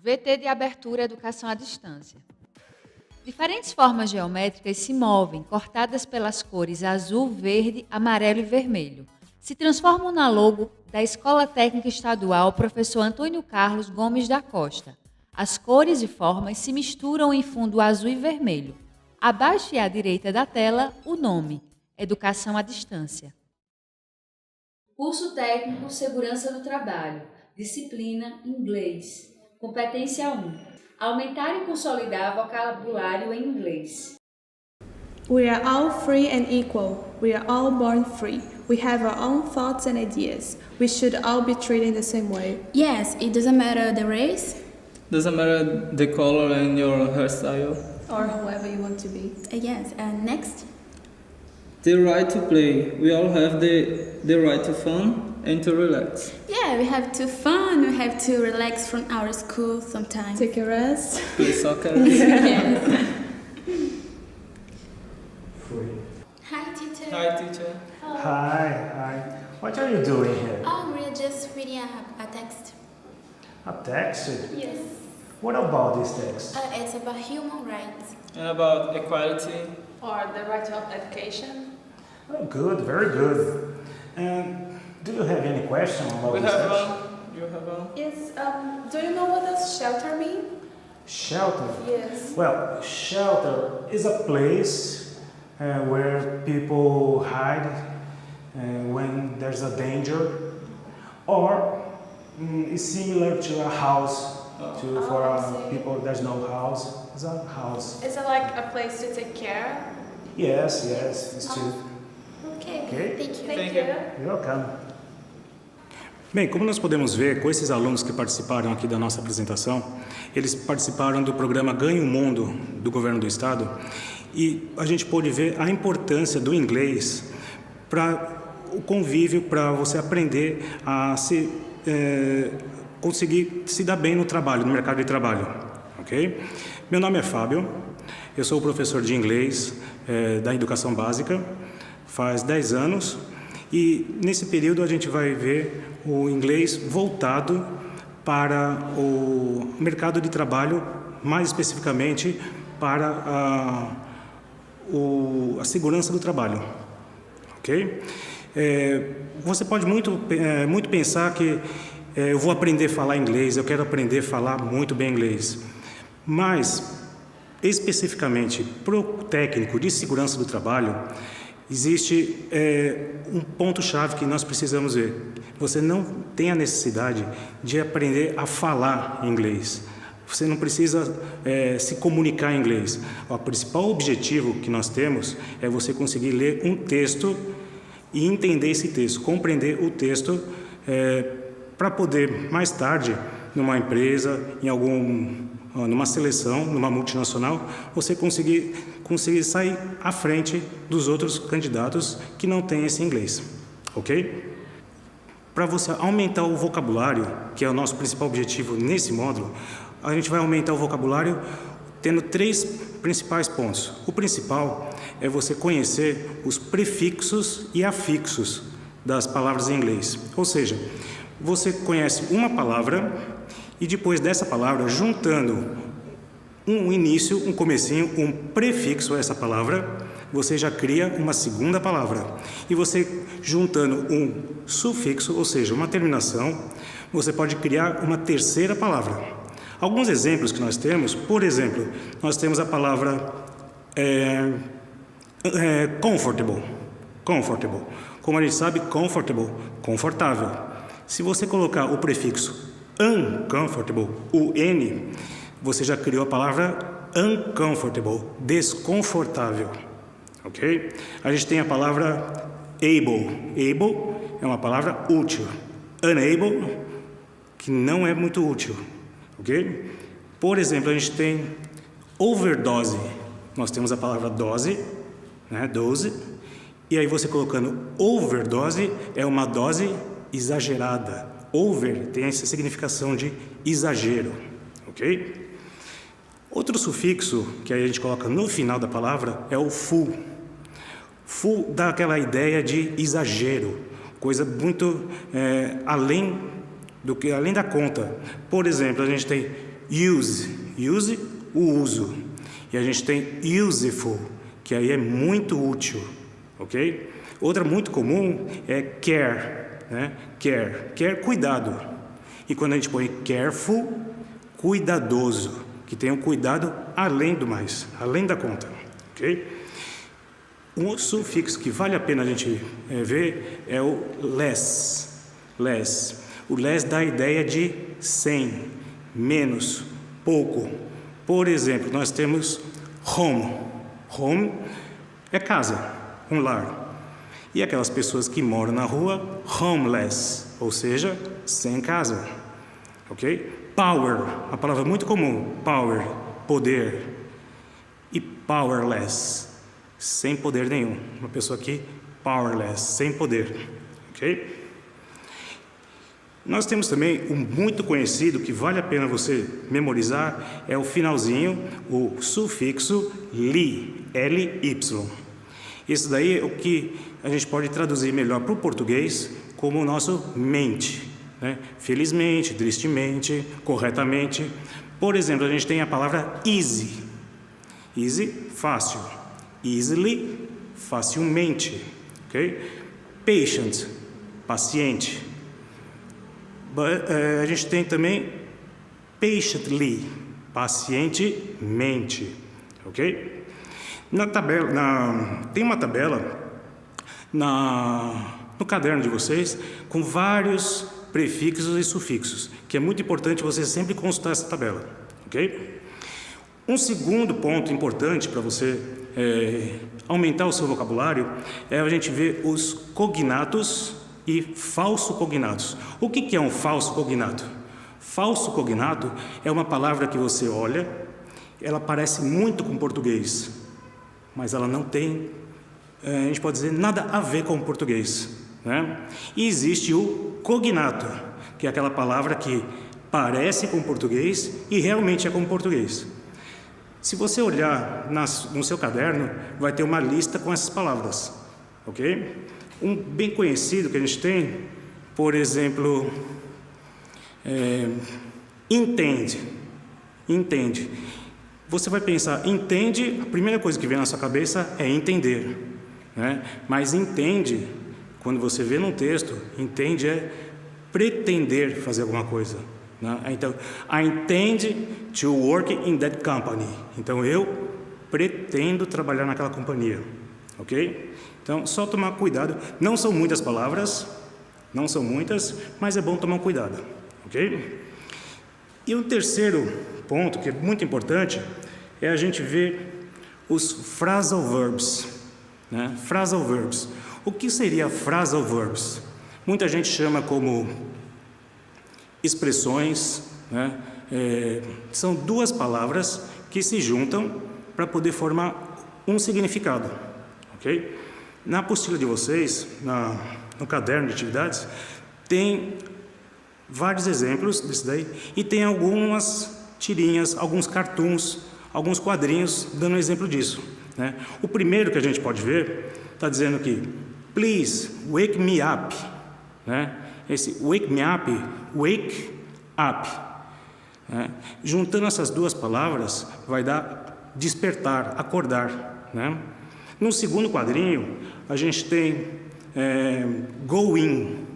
VT de abertura Educação à Distância. Diferentes formas geométricas se movem, cortadas pelas cores azul, verde, amarelo e vermelho. Se transformam na logo da Escola Técnica Estadual Professor Antônio Carlos Gomes da Costa. As cores e formas se misturam em fundo azul e vermelho. Abaixo e à direita da tela, o nome, Educação à Distância. Curso Técnico Segurança do Trabalho, disciplina Inglês. Competência 1. Aumentar e consolidar vocabulário em inglês. We are all free and equal. We are all born free. We have our own thoughts and ideas. We should all be treated the same way. Yes, it doesn't matter the race. Doesn't matter the color and your hairstyle. Or whoever you want to be. Yes, and next? The right to play. We all have the right to fun and to relax. Yeah, we have to fun. We have to relax from our school sometimes. Take a rest. Play soccer. Yes. Hi, teacher. Hi, teacher. Hi. What are you doing here? Oh, we're just reading a text. A text? Yes. What about this text? It's about human rights. And about equality. Or the right of education. Oh, good, very good. And do you have any question about We this have text? one. You have one. Yes, do you know what does shelter mean? Shelter? Yes. Well, shelter is a place where people hide when there's a danger, or it's similar to a house. For people there's no house, it's a house. Is it like a place to take care? Yes, it's true. Okay, Okay. thank you. Thank you. You're welcome. Bem, como nós podemos ver com esses alunos que participaram aqui da nossa apresentação, eles participaram do programa Ganhe o Mundo do Governo do Estado e a gente pôde ver a importância do inglês para o convívio, para você aprender a conseguir se dar bem no trabalho, no mercado de trabalho, ok? Meu nome é Fábio, eu sou professor de inglês da educação básica, faz 10 anos e nesse período a gente vai ver o inglês voltado para o mercado de trabalho, mais especificamente para a segurança do trabalho, ok? Você pode muito pensar que eu vou aprender a falar inglês, eu quero aprender a falar muito bem inglês. Mas, especificamente para o técnico de segurança do trabalho, existe um ponto-chave que nós precisamos ver. Você não tem a necessidade de aprender a falar inglês. Você não precisa se comunicar em inglês. O principal objetivo que nós temos é você conseguir ler um texto e entender esse texto, compreender o texto para poder, mais tarde, numa empresa, numa seleção, numa multinacional, você conseguir sair à frente dos outros candidatos que não têm esse inglês, ok? Para você aumentar o vocabulário, que é o nosso principal objetivo nesse módulo, a gente vai aumentar o vocabulário tendo 3 principais pontos. O principal é você conhecer os prefixos e afixos das palavras em inglês, ou seja, você conhece uma palavra e depois dessa palavra, juntando um início, um comecinho, um prefixo a essa palavra, você já cria uma segunda palavra. E você, juntando um sufixo, ou seja, uma terminação, você pode criar uma terceira palavra. Alguns exemplos que nós temos, por exemplo, nós temos a palavra comfortable. Comfortable. Como a gente sabe, comfortable, confortável. Se você colocar o prefixo uncomfortable, o N, você já criou a palavra uncomfortable, desconfortável, ok? A gente tem a palavra able. Able é uma palavra útil. Unable, que não é muito útil, ok? Por exemplo, a gente tem overdose. Nós temos a palavra dose, né, dose, e aí você colocando overdose é uma dose exagerada. Over tem essa significação de exagero, ok? Outro sufixo que a gente coloca no final da palavra é o full. Full dá aquela ideia de exagero, coisa muito além da conta. Por exemplo, a gente tem use, o uso. E a gente tem useful, que aí é muito útil, ok? Outra muito comum é care, né? Care, cuidado. E quando a gente põe careful, cuidadoso, que tem um cuidado além do mais, além da conta, ok? Um outro sufixo que vale a pena a gente ver é o less. O less dá a ideia de sem, menos, pouco. Por exemplo, nós temos home. Home é casa, um lar. E aquelas pessoas que moram na rua, homeless, ou seja, sem casa. Ok? Power, a palavra muito comum, power, poder. E powerless, sem poder nenhum. Uma pessoa aqui, powerless, sem poder. Ok? Nós temos também um muito conhecido que vale a pena você memorizar, é o finalzinho, o sufixo li, L-Y. Isso daí é o que a gente pode traduzir melhor para o português como o nosso mente, né? Felizmente, tristemente, corretamente. Por exemplo, a gente tem a palavra easy. Easy, fácil. Easily, facilmente. Okay? Patient, paciente. A gente tem também patiently, pacientemente, ok? Tem uma tabela no caderno de vocês com vários prefixos e sufixos, que é muito importante você sempre consultar essa tabela, ok? Um segundo ponto importante para você aumentar o seu vocabulário é a gente ver os cognatos e falso cognatos. O que é um falso cognato? Falso cognato é uma palavra que você olha, ela parece muito com português, mas ela não tem, a gente pode dizer, nada a ver com o português, né? E existe o cognato, que é aquela palavra que parece com português e realmente é com português. Se você olhar no seu caderno, vai ter uma lista com essas palavras, ok? Um bem conhecido que a gente tem, por exemplo, entende. Você vai pensar, entende, a primeira coisa que vem na sua cabeça é entender, né? Mas entende, quando você vê num texto, entende é pretender fazer alguma coisa, né? Então, I intend to work in that company. Então, eu pretendo trabalhar naquela companhia, ok? Então, só tomar cuidado. Não são muitas palavras, mas é bom tomar cuidado, ok? E o terceiro ponto, que é muito importante, é a gente ver os phrasal verbs, né? Phrasal verbs. O que seria phrasal verbs? Muita gente chama como expressões, né? São duas palavras que se juntam para poder formar um significado, ok? Na apostila de vocês, no caderno de atividades, tem vários exemplos disso daí e tem algumas tirinhas, alguns cartoons, alguns quadrinhos dando um exemplo disso, né? O primeiro que a gente pode ver está dizendo aqui, please wake me up, né? Esse wake me up, wake up, né? Juntando essas duas palavras vai dar despertar, acordar, né? No segundo quadrinho, a gente tem going.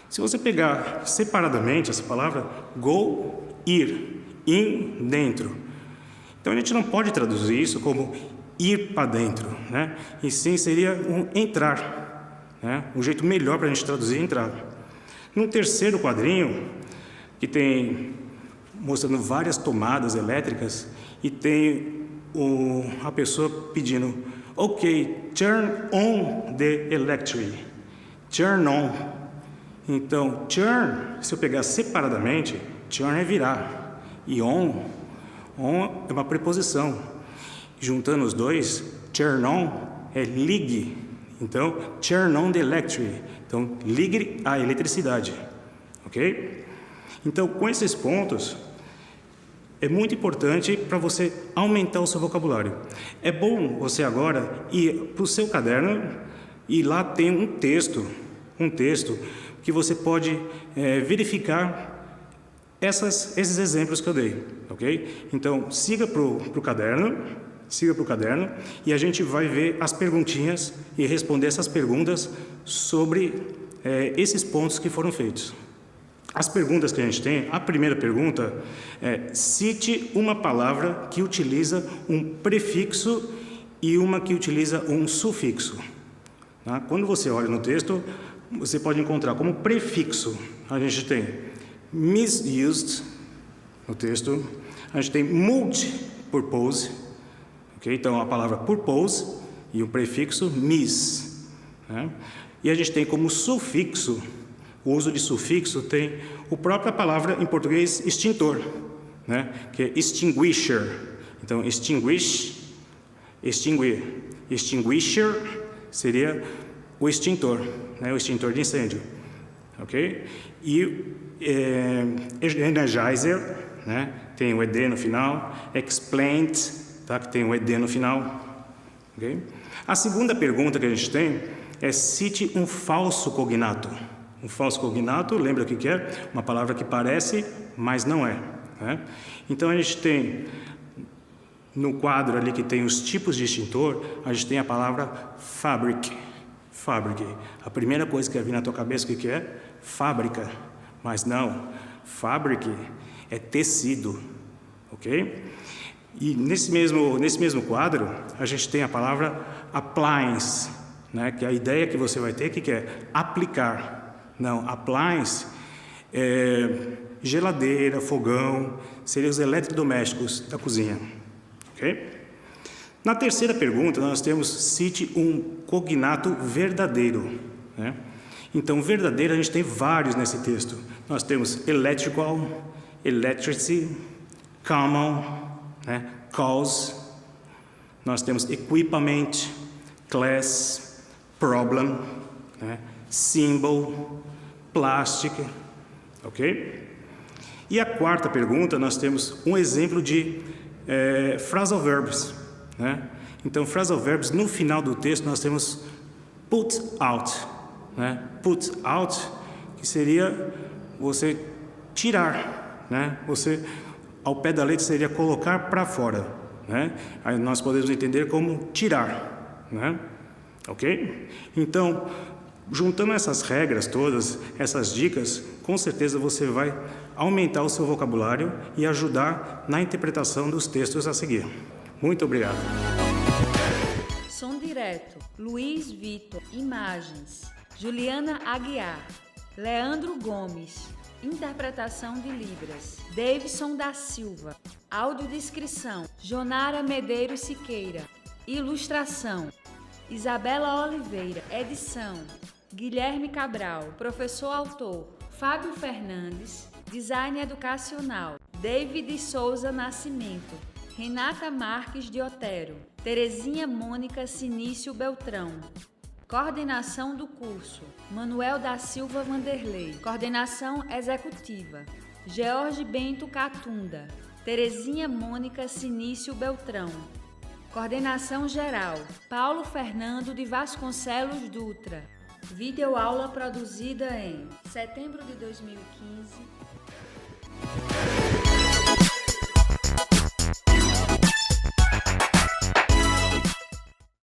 Se você pegar separadamente essa palavra, go, ir, in, dentro. Então, a gente não pode traduzir isso como ir para dentro, né? E sim seria um entrar, né? Um jeito melhor para a gente traduzir é entrar. No terceiro quadrinho, que tem mostrando várias tomadas elétricas, e tem a pessoa pedindo, ok, turn on the electric. Turn on. Então, turn, se eu pegar separadamente, turn é virar. E on é uma preposição. Juntando os dois, turn on é ligue. Então, turn on the electric. Então, ligue a eletricidade. Ok? Então, com esses pontos, é muito importante para você aumentar o seu vocabulário. É bom você agora ir para o seu caderno e lá tem um texto que você pode verificar esses exemplos que eu dei, ok? Então, siga para o caderno e a gente vai ver as perguntinhas e responder essas perguntas sobre esses pontos que foram feitos. As perguntas que a gente tem, a primeira pergunta é: cite uma palavra que utiliza um prefixo e uma que utiliza um sufixo. Tá? Quando você olha no texto, você pode encontrar como prefixo, a gente tem misused no texto, a gente tem multi-purpose, okay? Então a palavra purpose e o prefixo mis, né? E a gente tem como sufixo, o uso de sufixo tem a própria palavra em português extintor, né? Que é extinguisher. Então extinguish, extinguir, extinguisher seria o extintor, né? O extintor de incêndio, ok? E energizer, né? Tem o ed no final. Explained, tá? Que tem o ed no final, ok? A segunda pergunta que a gente tem é: cite um falso cognato. Um falso cognato, lembra o que é? Uma palavra que parece, mas não é, né? Então a gente tem no quadro ali que tem os tipos de extintor, a gente tem a palavra fabric. Fabric. A primeira coisa que vai vir na tua cabeça, o que é? Fábrica. Mas não, fabric é tecido, ok? E nesse mesmo quadro, a gente tem a palavra appliance, né? Que a ideia que você vai ter, que é aplicar. Não, appliance é geladeira, fogão, seriam os eletrodomésticos da cozinha, ok? Na terceira pergunta, nós temos: cite um cognato verdadeiro, né? Então, verdadeiro, a gente tem vários nesse texto. Nós temos electrical, electricity, common, né? Cause. Nós temos equipment, class, problem, né? Symbol, plastic, ok? E a quarta pergunta, nós temos um exemplo de phrasal verbs, né? Então, phrasal verbs, no final do texto, nós temos put out, né? Put out, que seria você tirar, né? Você, ao pé da letra, seria colocar para fora, né? Aí nós podemos entender como tirar, né? Ok? Então, juntando essas regras todas, essas dicas, com certeza você vai aumentar o seu vocabulário e ajudar na interpretação dos textos a seguir. Muito obrigado. Som direto: Luiz Vitor. Imagens: Juliana Aguiar. Leandro Gomes. Interpretação de Libras: Davidson da Silva. Audiodescrição: Jonara Medeiros Siqueira. Ilustração: Isabela Oliveira. Edição: Guilherme Cabral. Professor autor: Fábio Fernandes. Design educacional: David Souza Nascimento. Renata Marques de Otero. Terezinha Mônica Sinício Beltrão. Coordenação do curso: Manuel da Silva Vanderlei. Coordenação executiva: George Bento Catunda. Terezinha Mônica Sinício Beltrão. Coordenação geral: Paulo Fernando de Vasconcelos Dutra. Videoaula produzida em setembro de 2015.